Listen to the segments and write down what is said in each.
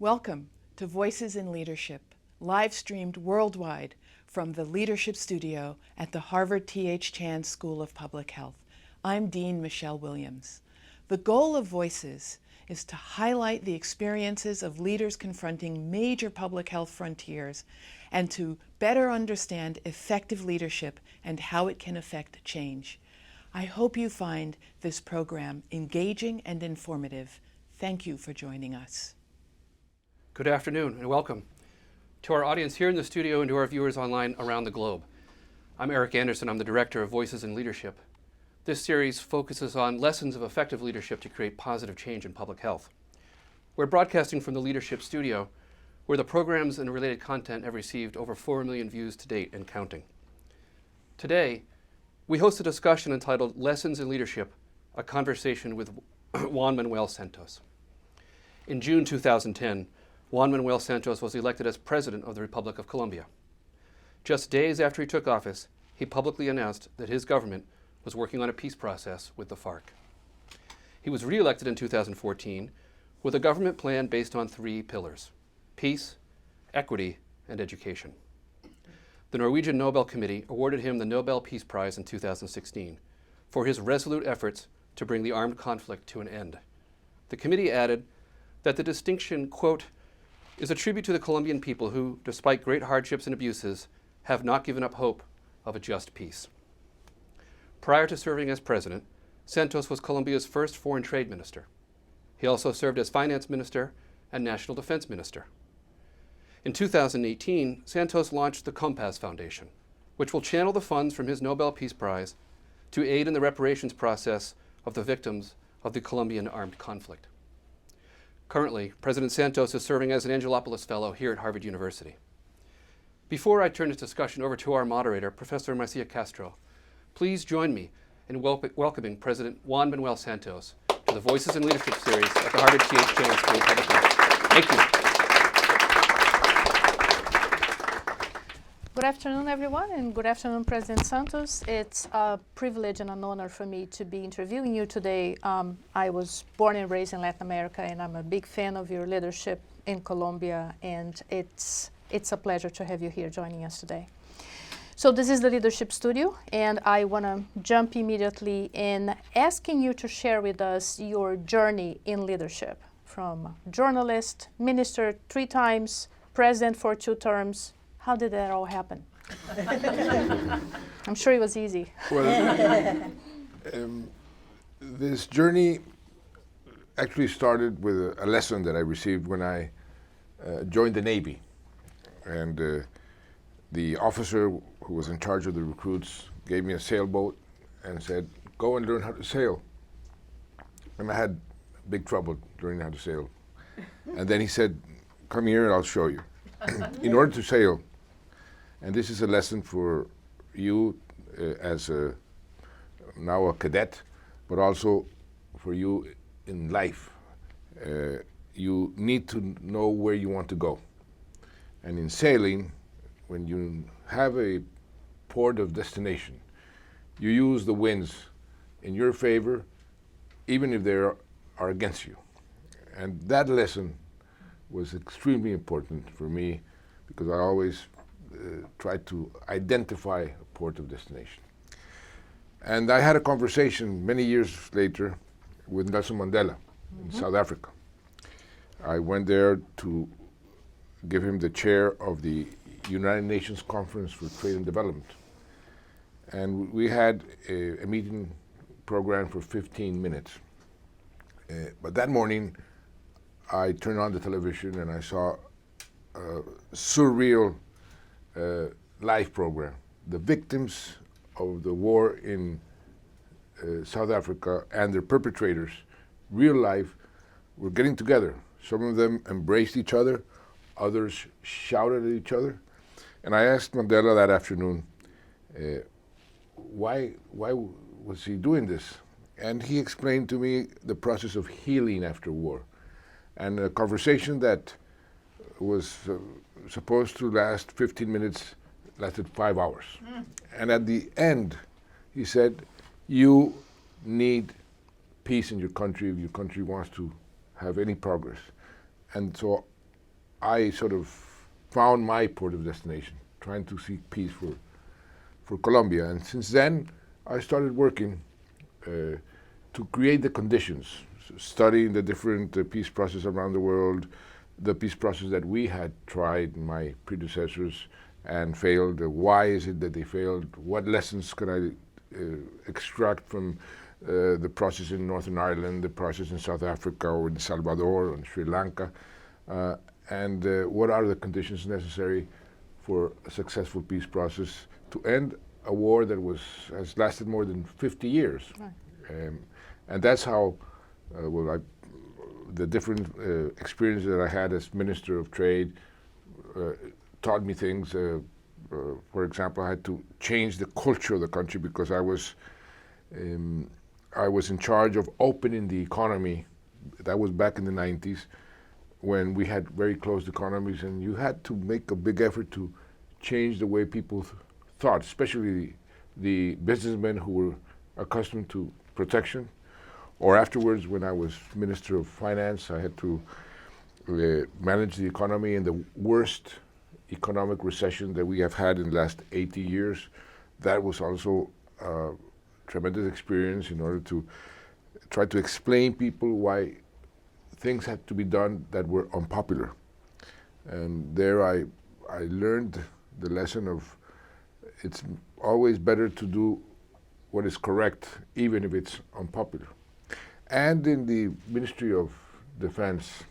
Welcome to Voices in Leadership, live streamed worldwide from the Leadership Studio at the Harvard T.H. Chan School of Public Health. I'm Dean Michelle Williams. The goal of Voices is to highlight the experiences of leaders confronting major public health frontiers and to better understand effective leadership and how it can affect change. I hope you find this program engaging and informative. Thank you for joining us. Good afternoon and welcome to our audience here in the studio and to our viewers online around the globe. I'm Erik Anderson. I'm the director of Voices in Leadership. This series focuses on lessons of effective leadership to create positive change in public health. We're broadcasting from the Leadership Studio, where the programs and related content have received over 4 million views to date and counting. Today, we host a discussion entitled Lessons in Leadership, a conversation with Juan Manuel Santos. In June 2010, Juan Manuel Santos was elected as President of the Republic of Colombia. Just days after he took office, he publicly announced that his government was working on a peace process with the FARC. He was re-elected in 2014 with a government plan based on 3 pillars: peace, equity, and education. The Norwegian Nobel Committee awarded him the Nobel Peace Prize in 2016 for his resolute efforts to bring the armed conflict to an end. The committee added that the distinction, quote, is a tribute to the Colombian people who, despite great hardships and abuses, have not given up hope of a just peace. Prior to serving as president, Santos was Colombia's first foreign trade minister. He also served as finance minister and national defense minister. In 2018, Santos launched the Compass Foundation, which will channel the funds from his Nobel Peace Prize to aid in the reparations process of the victims of the Colombian armed conflict. Currently, President Santos is serving as an Angelopoulos Fellow here at Harvard University. Before I turn this discussion over to our moderator, Professor Marica Castro, please join me in welcoming President Juan Manuel Santos to the Voices in Leadership series at the Harvard T.H. Chan School of Public Health. Thank you. Good afternoon, everyone, and good afternoon, President Santos. It's a privilege and an honor for me to be interviewing you today. I was born and raised in Latin America, and I'm a big fan of your leadership in Colombia, and it's a pleasure to have you here joining us today. So this is the Leadership Studio, and I want to jump immediately in asking you to share with us your journey in leadership, from journalist, minister 3 times, president for 2 terms. How did that all happen? I'm sure it was easy. Well, this journey actually started with a lesson that I received when I joined the Navy. And the officer who was in charge of the recruits gave me a sailboat and said, go and learn how to sail. And I had big trouble learning how to sail. And then he said, come here and I'll show you. In order to sail, and this is a lesson for you as now a cadet, but also for you in life. You need to know where you want to go. And in sailing, when you have a port of destination, you use the winds in your favor, even if they are against you. And that lesson was extremely important for me because I always try to identify a port of destination. And I had a conversation many years later with Nelson Mandela in South Africa. I went there to give him the chair of the United Nations Conference for Trade and Development. And we had a meeting programmed for 15 minutes. But that morning, I turned on the television and I saw a surreal live program. The victims of the war in South Africa and their perpetrators, real life, were getting together. Some of them embraced each other, others shouted at each other. And I asked Mandela that afternoon, why was he doing this? And he explained to me the process of healing after war. And a conversation that was supposed to last 15 minutes lasted 5 hours. And at the end, he said, you need peace in your country if your country wants to have any progress. And so I sort of found my port of destination, trying to seek peace for Colombia. And since then, I started working to create the conditions, studying the different peace processes around the world, the peace process that we had tried, my predecessors, and failed. Why is it that they failed? What lessons can I extract from the process in Northern Ireland, the process in South Africa or in El Salvador and Sri Lanka, and what are the conditions necessary for a successful peace process to end a war that has lasted more than 50 years. Right. And that's how, the different experiences that I had as Minister of Trade taught me things. For example, I had to change the culture of the country because I was in charge of opening the economy. That was back in the 90s when we had very closed economies, and you had to make a big effort to change the way people thought, especially the businessmen who were accustomed to protection. Or afterwards, when I was Minister of Finance, I had to manage the economy in the worst economic recession that we have had in the last 80 years. That was also a tremendous experience in order to try to explain people why things had to be done that were unpopular. And there I learned the lesson of it's always better to do what is correct, even if it's unpopular. And in the Ministry of Defense,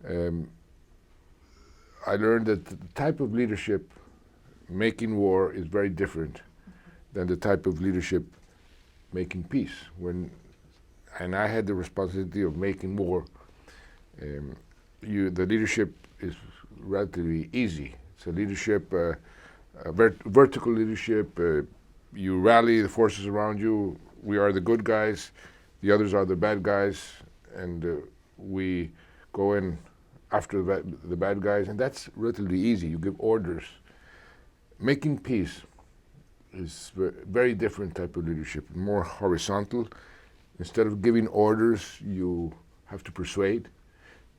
I learned that the type of leadership making war is very different than the type of leadership making peace. And I had the responsibility of making war. The leadership is relatively easy. It's a leadership, vertical leadership. You rally the forces around you. We are the good guys. The others are the bad guys, and we go in after the bad guys, and that's relatively easy. You give orders. Making peace is a very different type of leadership, more horizontal. Instead of giving orders, you have to persuade.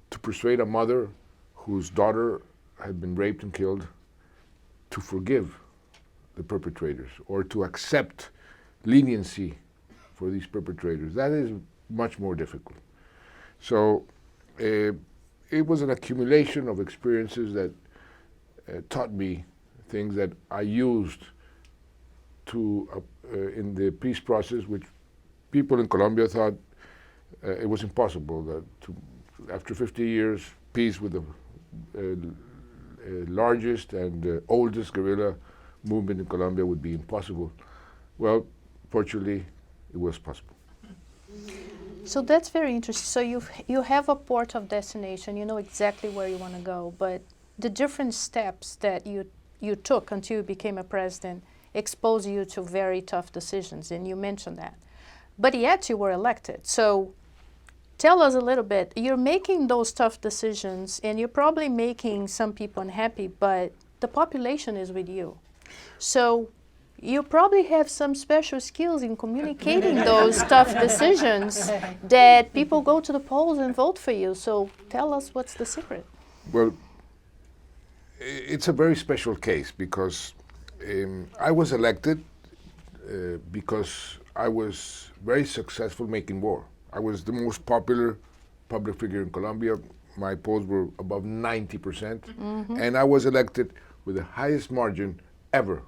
To persuade a mother whose daughter had been raped and killed to forgive the perpetrators or to accept leniency for these perpetrators. That is much more difficult. So it was an accumulation of experiences that taught me things that I used to in the peace process, which people in Colombia thought it was impossible. That after 50 years, peace with the largest and oldest guerrilla movement in Colombia would be impossible. Well, fortunately, it was possible. So that's very interesting. So you have a port of destination. You know exactly where you want to go, but the different steps that you took until you became a president exposed you to very tough decisions, and you mentioned that. But yet you were elected. So tell us a little bit. You're making those tough decisions, and you're probably making some people unhappy, but the population is with you. So you probably have some special skills in communicating those tough decisions that people go to the polls and vote for you. So tell us what's the secret. Well, it's a very special case because I was elected because I was very successful making war. I was the most popular public figure in Colombia. My polls were above 90%, and I was elected with the highest margin ever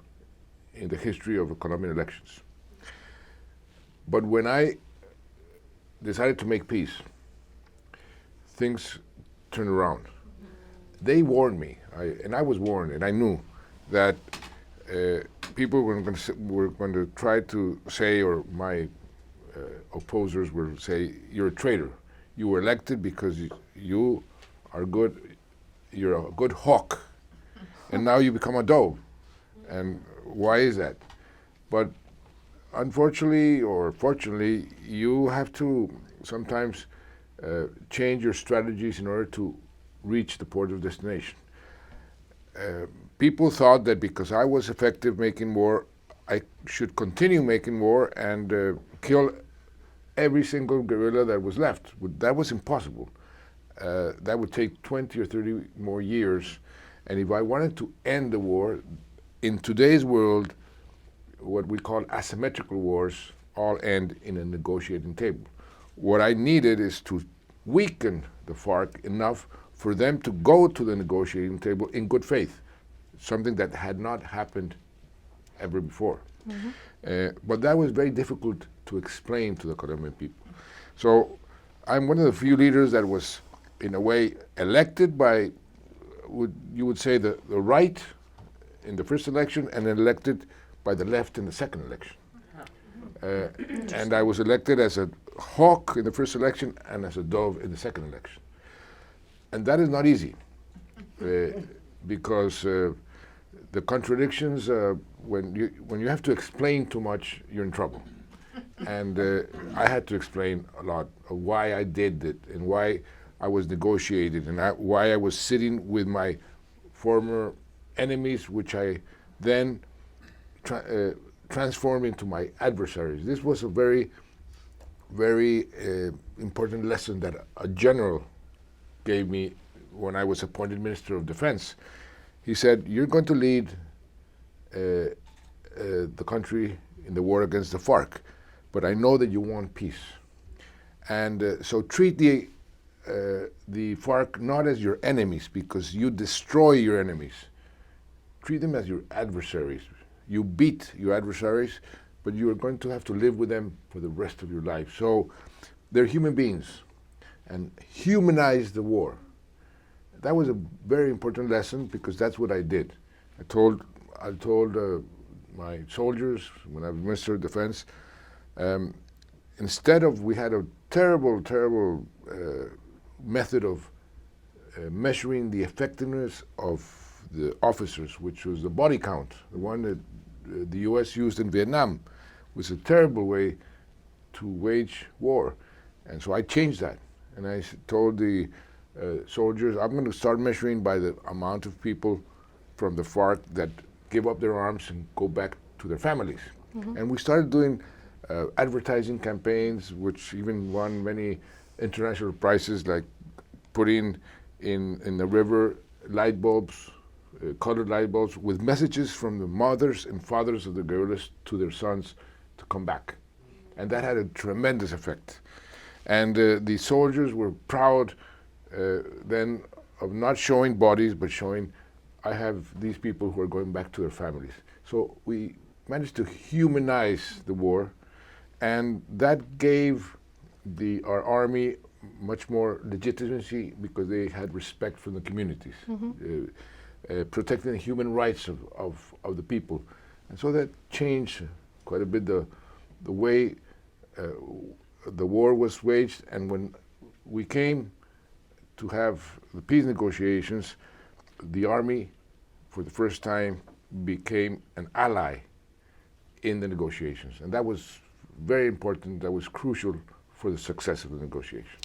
in the history of the Colombian elections. But when I decided to make peace, things turned around. They warned me, and I was warned, and I knew that people were going to try to say, or my opposers were say, you're a traitor. You were elected because you are good, you're a good hawk, and now you become a dove. And why is that? But unfortunately, or fortunately, you have to sometimes change your strategies in order to reach the port of destination. People thought that because I was effective making war, I should continue making war and kill every single guerrilla that was left. That was impossible. that would take 20 or 30 more years. And if I wanted to end the war, in today's world, what we call asymmetrical wars all end in a negotiating table. What I needed is to weaken the FARC enough for them to go to the negotiating table in good faith, something that had not happened ever before. But that was very difficult to explain to the Colombian people. So I'm one of the few leaders that was, in a way, elected by, you would say, the right in the first election, and then elected by the left in the second election. And I was elected as a hawk in the first election and as a dove in the second election. And that is not easy, because the contradictions, when you have to explain too much, you're in trouble. And I had to explain a lot of why I did it and why I was negotiated and why I was sitting with my former enemies, which I then transformed into my adversaries. This was a very, very important lesson that a general gave me when I was appointed Minister of Defense. He said, you're going to lead the country in the war against the FARC, but I know that you want peace. And so treat the FARC not as your enemies, because you destroy your enemies. Treat them as your adversaries. You beat your adversaries, but you are going to have to live with them for the rest of your life. So they're human beings, and humanize the war. That was a very important lesson, because that's what I did. I told my soldiers when I was Minister of Defense, instead of, we had a terrible method of measuring the effectiveness of the officers, which was the body count, the one that the US used in Vietnam, was a terrible way to wage war. And so I changed that. And I told the soldiers, I'm going to start measuring by the amount of people from the FARC that give up their arms and go back to their families. And we started doing advertising campaigns, which even won many international prizes, like putting in the river light bulbs, colored light bulbs, with messages from the mothers and fathers of the guerrillas to their sons to come back. And that had a tremendous effect. And the soldiers were proud then of not showing bodies, but showing, I have these people who are going back to their families. So we managed to humanize the war, and that gave our army much more legitimacy, because they had respect from the communities, protecting the human rights of the people. And so that changed quite a bit the way the war was waged. And when we came to have the peace negotiations, the army, for the first time, became an ally in the negotiations. And that was very important, that was crucial for the success of the negotiation.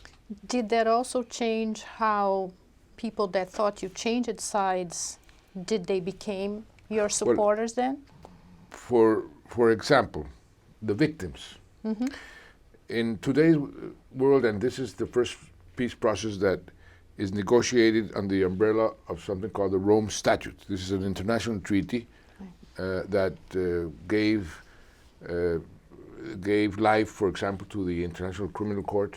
Did that also change how people that thought you changed sides, did they become your supporters then? For example, the victims. In today's world, and this is the first peace process that is negotiated under the umbrella of something called the Rome Statute. This is an international treaty that gave life, for example, to the International Criminal Court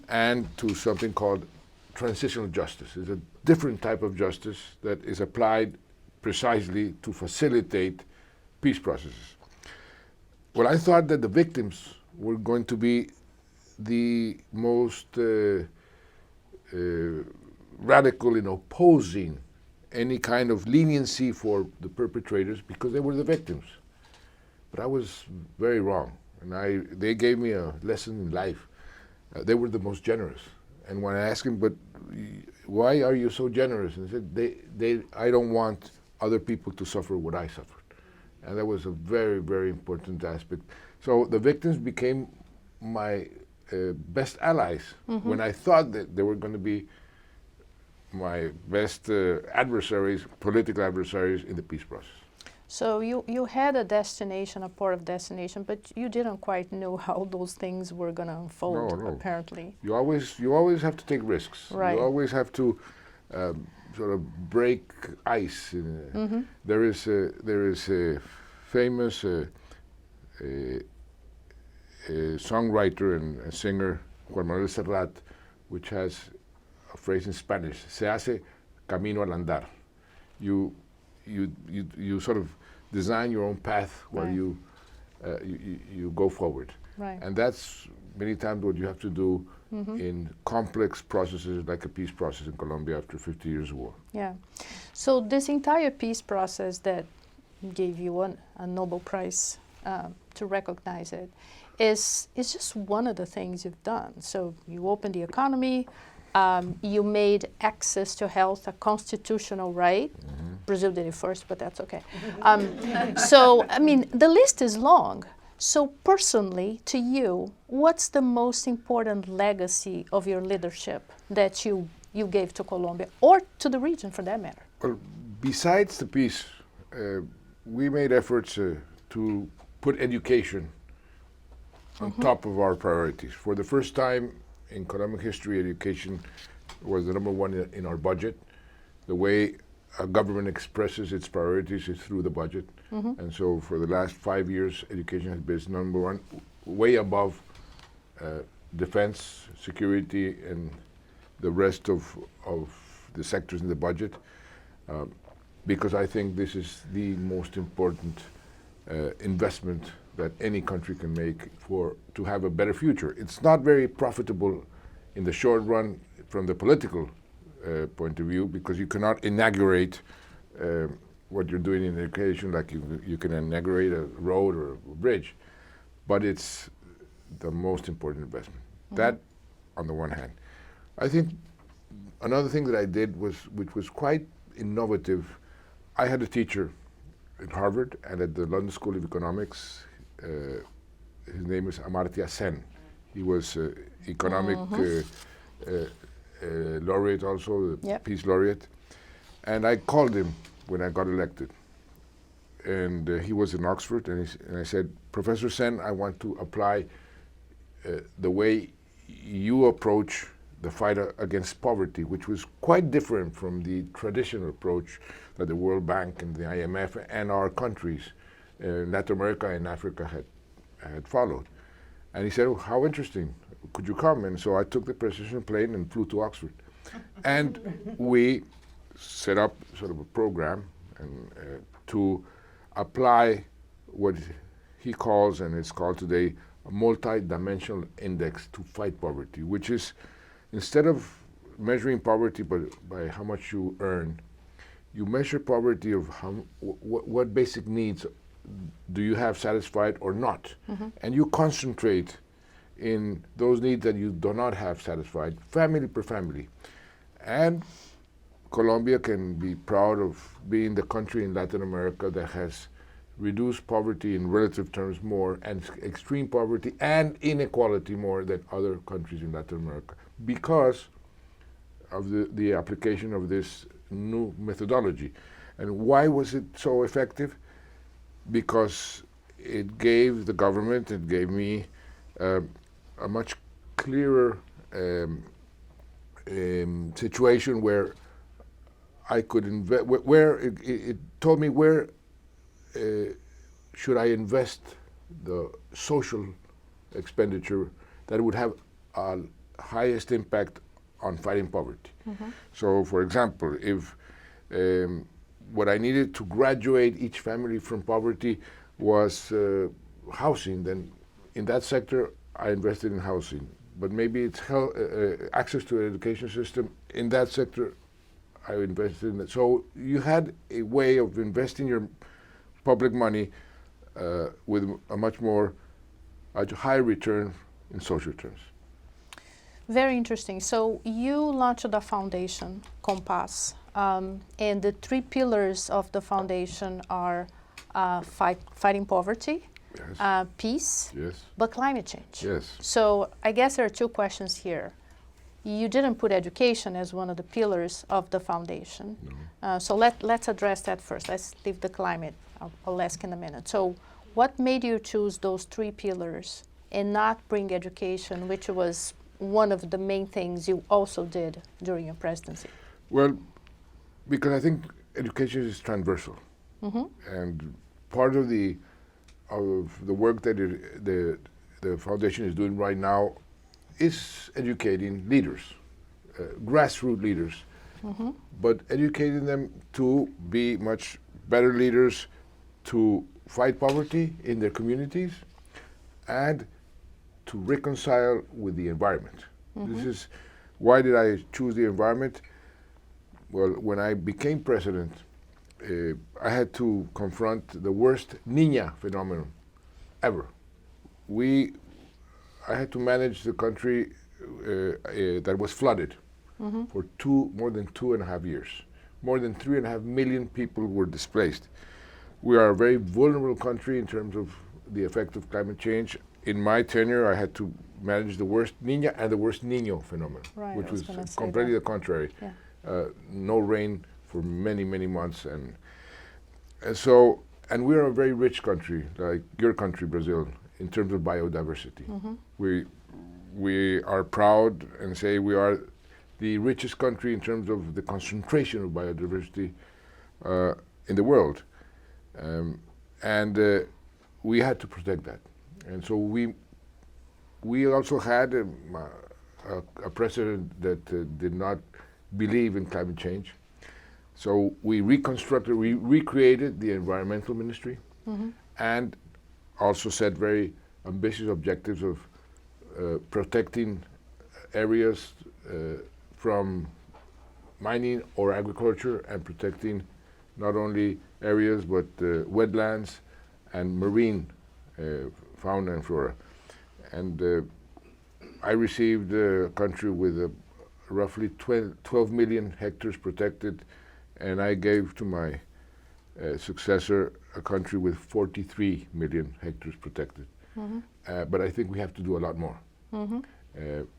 and to something called transitional justice. It's a different type of justice that is applied precisely to facilitate peace processes. Well, I thought that the victims were going to be the most radical in opposing any kind of leniency for the perpetrators, because they were the victims. But I was very wrong, and they gave me a lesson in life. They were the most generous. And when I asked him, but why are you so generous? And he said, I don't want other people to suffer what I suffered. And that was a very, very important aspect. So the victims became my best allies when I thought that they were going to be my best adversaries, political adversaries in the peace process. So you had a destination, a port of destination, but you didn't quite know how those things were going to unfold, No. apparently. You always have to take risks. Right. You always have to sort of break ice. There is a famous songwriter and a singer, Juan Manuel Santos, which has a phrase in Spanish: "Se hace camino al andar." You sort of design your own path while Right. you go forward. Right. And that's many times what you have to do in complex processes like a peace process in Colombia after 50 years of war. Yeah. So this entire peace process that gave you a Nobel Prize to recognize it is just one of the things you've done. So you opened the economy, you made access to health a constitutional right. Brazil did it first, but that's okay. So, I mean, the list is long. So personally, to you, what's the most important legacy of your leadership that you gave to Colombia, or to the region for that matter? Well, besides the peace, we made efforts to put education on top of our priorities. For the first time in Colombian history, education was the number one in our budget. The way a government expresses its priorities is through the budget. And so for the last 5 years, education has been number one, way above defense, security, and the rest of the sectors in the budget, because I think this is the most important investment that any country can make to have a better future. It's not very profitable in the short run from the political point of view, because you cannot inaugurate what you're doing in education like you can inaugurate a road or a bridge, but it's the most important investment. That on the one hand. I think another thing that I did which was quite innovative. I had a teacher at Harvard and at the London School of Economics. His name is Amartya Sen. He was economic laureate also, the peace laureate. And I called him when I got elected. And he was in Oxford, and I said, "Professor Sen, I want to apply the way you approach the fight against poverty," which was quite different from the traditional approach that the World Bank and the IMF and our countries, Latin America and Africa, had followed. And he said, "Oh, how interesting. Could you come?" And so I took the precision plane and flew to Oxford. And we set up sort of a program to apply what he calls, and it's called today, a multidimensional index to fight poverty, which is, instead of measuring poverty by how much you earn, you measure poverty of what basic needs do you have satisfied or not. And you concentrate in those needs that you do not have satisfied, family per family. And Colombia can be proud of being the country in Latin America that has reduced poverty in relative terms more, and extreme poverty and inequality more than other countries in Latin America, because of the application of this new methodology. And why was it so effective? Because it gave the government, it gave me a much clearer situation where I could invest, where it told me where should I invest the social expenditure that would have highest impact on fighting poverty. So, for example, if what I needed to graduate each family from poverty was housing, then in that sector I invested in housing. But maybe it's access to an education system. In that sector, I invested in that. So you had a way of investing your public money with a high return in social terms. Very interesting. So you launched a foundation, Compass, and the 3 pillars of the foundation are fighting poverty, Yes. peace, Yes. but climate change. Yes. So I guess there are 2 questions here. You didn't put education as one of the pillars of the foundation. No. So let's address that first. Let's leave the climate I'll ask in a minute. So what made you choose those 3 pillars and not bring education, which was one of the main things you also did during your presidency? Well, because I think education is transversal, and part of the work that the foundation is doing right now is educating leaders, grassroots leaders, but educating them to be much better leaders, to fight poverty in their communities, and to reconcile with the environment. This is why did I choose the environment? Well, when I became president, I had to confront the worst niña phenomenon ever. I had to manage the country that was flooded for more than 2.5 years. More than 3.5 million people were displaced. We are a very vulnerable country in terms of the effect of climate change. In my tenure, I had to manage the worst niña and the worst niño phenomenon, which was completely the contrary. Yeah. No rain for many, many months, and we are a very rich country, like your country, Brazil, in terms of biodiversity. We are proud and say we are the richest country in terms of the concentration of biodiversity in the world, and we had to protect that. And so we also had a president that did not believe in climate change. So we recreated the environmental ministry, and also set very ambitious objectives of protecting areas from mining or agriculture, and protecting not only areas but wetlands and marine fauna and flora. And I received a country with roughly 12 million hectares protected, and I gave to my successor a country with 43 million hectares protected. But I think we have to do a lot more.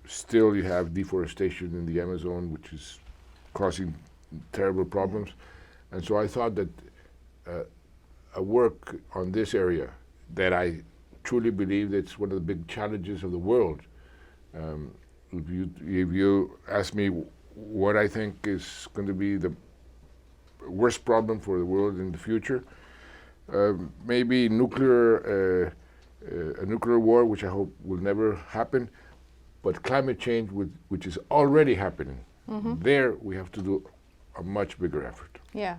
Still, you have deforestation in the Amazon, which is causing terrible problems. And so I thought that a work on this area that I truly believe that's one of the big challenges of the world. If you ask me what I think is going to be the worst problem for the world in the future, maybe a nuclear war, which I hope will never happen, but climate change, which is already happening. There we have to do a much bigger effort. Yeah,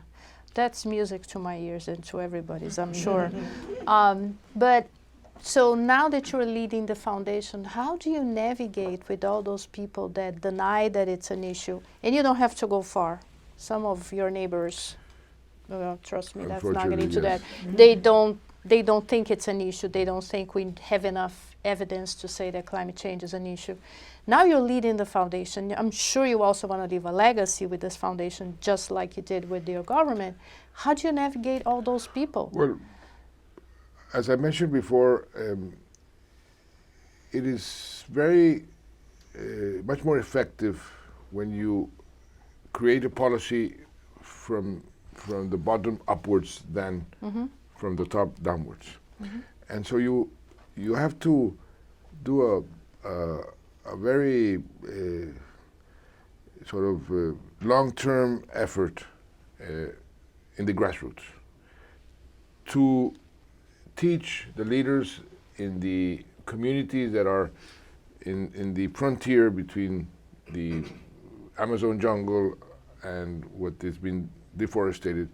that's music to my ears and to everybody's, I'm sure. But so now that you're leading the foundation, how do you navigate with all those people that deny that it's an issue? And you don't have to go far. Some of your neighbors, trust me, that's not getting into that. They don't think it's an issue. They don't think we have enough evidence to say that climate change is an issue. Now you're leading the foundation. I'm sure you also want to leave a legacy with this foundation, just like you did with your government. How do you navigate all those people? Well, as I mentioned before, it is very much more effective when you create a policy from the bottom upwards than from the top downwards. And so you have to do a very sort of long-term effort in the grassroots to teach the leaders in the communities that are in the frontier between the Amazon jungle and what has been deforested,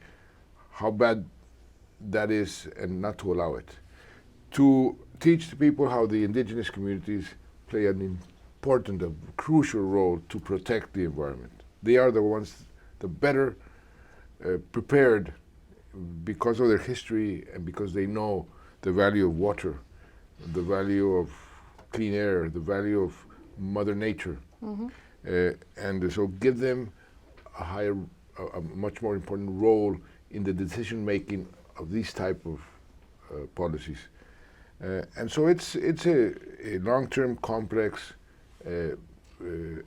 how bad that is, and not to allow it. To teach the people how the indigenous communities play an important, a crucial role to protect the environment. They are the ones, the better prepared because of their history and because they know the value of water, the value of clean air, the value of Mother Nature. And so give them a much more important role in the decision making of these type of policies. And so it's a long-term complex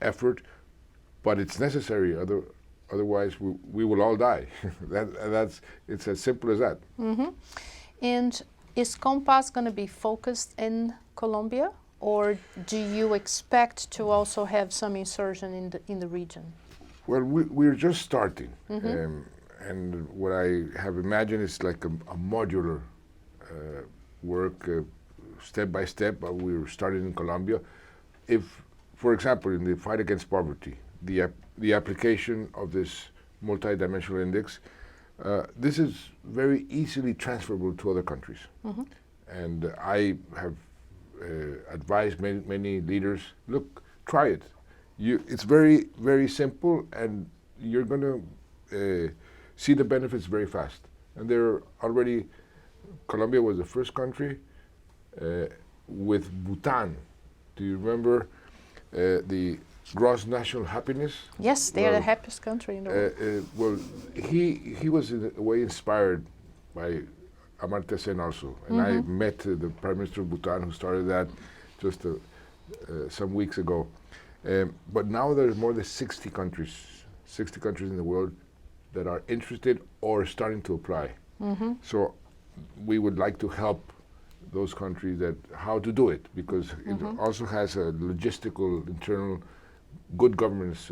effort, but it's necessary. Otherwise, we will all die. It's as simple as that. Mm-hmm. And is Compass going to be focused in Colombia, or do you expect to also have some insertion in the region? Well, we're just starting. Mm-hmm. And what I have imagined is like a modular work, step by step. We're starting in Colombia. If, for example, in the fight against poverty, the application of this multidimensional index, this is very easily transferable to other countries. Mm-hmm. And I have advised many leaders, look, try it. It's very, very simple, and you're going to see the benefits very fast. And there already, Colombia was the first country with Bhutan. Do you remember the gross national happiness? Yes, they are the happiest country in the world. Well, he was in a way inspired by Amartya Sen also. And I met the Prime Minister of Bhutan who started that just some weeks ago. But now there's more than 60 countries in the world that are interested or starting to apply. Mm-hmm. So we would like to help those countries that how to do it, because it also has a logistical, internal, good governance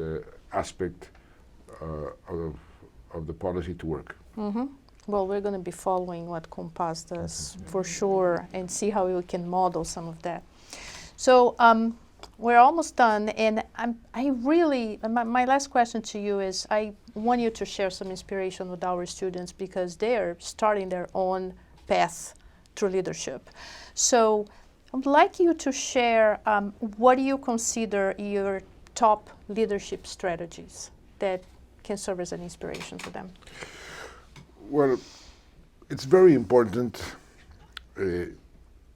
aspect of the policy to work. Mm-hmm. Well, we're going to be following what Compass does for sure and see how we can model some of that. So we're almost done, and my last question to you is, I want you to share some inspiration with our students because they're starting their own path through leadership. So I'd like you to share what do you consider your top leadership strategies that can serve as an inspiration to them? Well, it's very important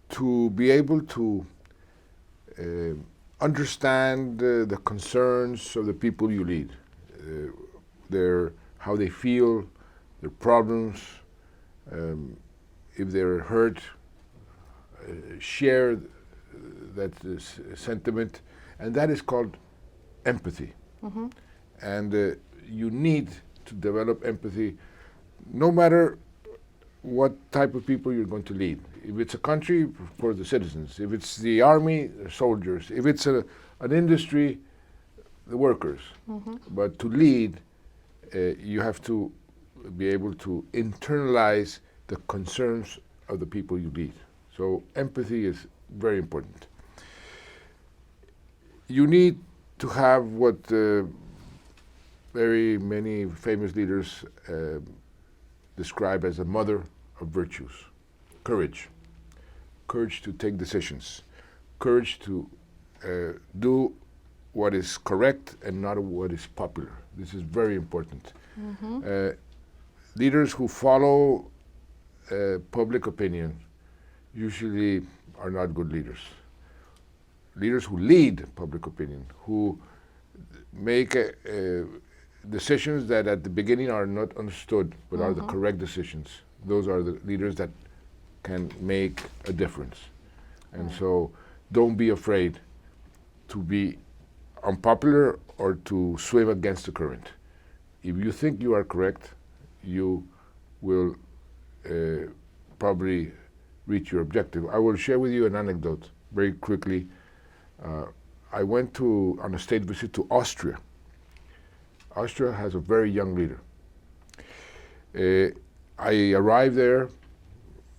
to be able to understand the concerns of the people you lead, how they feel, their problems, if they're hurt, share that sentiment, and that is called empathy. Mm-hmm. And you need to develop empathy no matter what type of people you're going to lead. If it's a country, for the citizens. If it's the army, the soldiers. If it's an industry, the workers. Mm-hmm. But to lead, you have to be able to internalize the concerns of the people you lead. So empathy is very important. You need to have what very many famous leaders describe as a mother of virtues. Courage. Courage to take decisions. Courage to do what is correct and not what is popular. This is very important. Mm-hmm. Leaders who follow public opinion usually are not good leaders. Leaders who lead public opinion, who make decisions that at the beginning are not understood but are the correct decisions. Those are the leaders that can make a difference. And so don't be afraid to be unpopular or to swim against the current. If you think you are correct, you will probably reach your objective. I will share with you an anecdote very quickly. I went on a state visit to Austria. Austria has a very young leader. I arrived there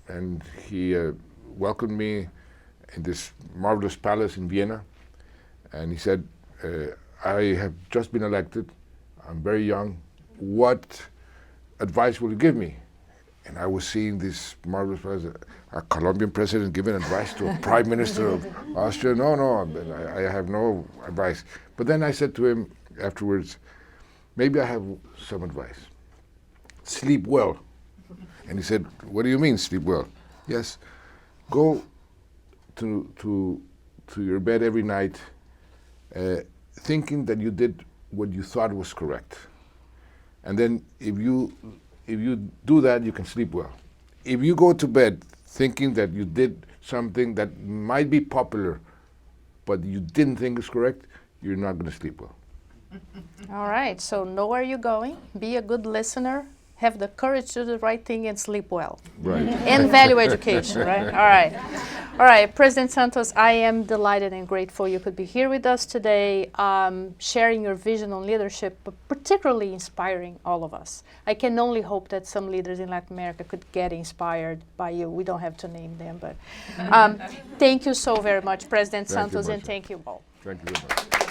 and he welcomed me in this marvelous palace in Vienna, and he said, I have just been elected, I'm very young, what advice will you give me? And I was seeing this marvelous palace, a Colombian president giving advice to a prime minister of Austria. No, I have no advice. But then I said to him afterwards, maybe I have some advice. Sleep well. And he said, what do you mean, sleep well? Yes, go to your bed every night thinking that you did what you thought was correct. And then if you do that, you can sleep well. If you go to bed thinking that you did something that might be popular, but you didn't think is correct, you're not going to sleep well. All right, so know where you're going, be a good listener, have the courage to do the right thing, and sleep well. Right. And value education, right? All right. All right, President Santos, I am delighted and grateful you could be here with us today, sharing your vision on leadership, but particularly inspiring all of us. I can only hope that some leaders in Latin America could get inspired by you. We don't have to name them, but thank you so very much, President Santos, and thank you all. Thank you very much.